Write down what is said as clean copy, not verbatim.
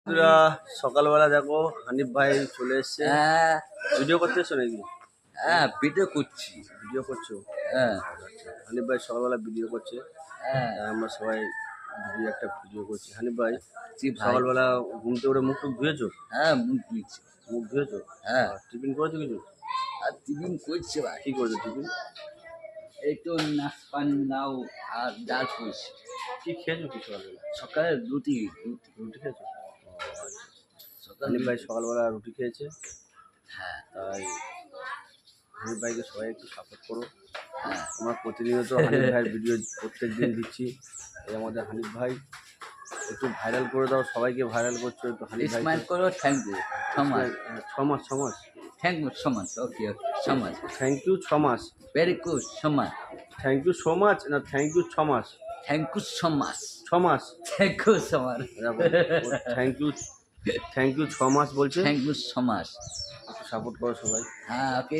বন্ধুরা সকালবেলা দেখো হানিফ ভাই চলে এসছে। হ্যাঁ ভিডিও করতে এসছো নাকি? হ্যাঁ ভিডিও করছি। ভিডিও করছো? হ্যাঁ হানিফ ভাই সকালবেলা ভিডিও করছে। হ্যাঁ আমরা সবাই একটা ভিডিও করছি। হানিফ ভাই জি ভাই। সকালবেলা ঘুম থেকে উঠে মুখ টুক ধুয়েছো? হ্যাঁ মুখ ধুয়েছি। মুখ ধুয়েছো? হ্যাঁ আর টিফিন করেছো কিছু? আর টিফিন করছে ভাই। কি করেছো টিফিন? এই তো নাশপানি নাও আর ডাল করছি। কি খেয়েছো কি সকালবেলা? সকালে রুটি রুটি রুটি খেয়েছো? সকালে হানিফ ভাই সকালবেলা রুটি খেয়েছে। হ্যাঁ তাই হানিফ ভাইকে সবাই একটু সাপোর্ট করো। হ্যাঁ আমরা প্রতিনিয়ত হানিফ ভাইয়ের ভিডিও প্রত্যেক দিন দিচ্ছি। এই আমাদের হানিফ ভাই, একটু ভাইরাল করে দাও, সবাইকে ভাইরাল করছো একটু হানিফ ভাই। স্মাইল করো। থ্যাংক ইউ সমাজ। 6 মাস থ্যাংক ইউ সমাজ। ওকে ওকে সমাজ। থ্যাংক ইউ 6 মাস। ভেরি গুড সমাজ। থ্যাংক ইউ সো মাচ না থ্যাংক ইউ 6 মাস? থ্যাংক ইউ সমাজ। 6 মাস। থ্যাংক ইউ সমাজ। থ্যাংক ইউ 6 মাস বলছে। থ্যাংক ইউ সমাজ। সাপোর্ট করো সবাই। হ্যাঁ ওকে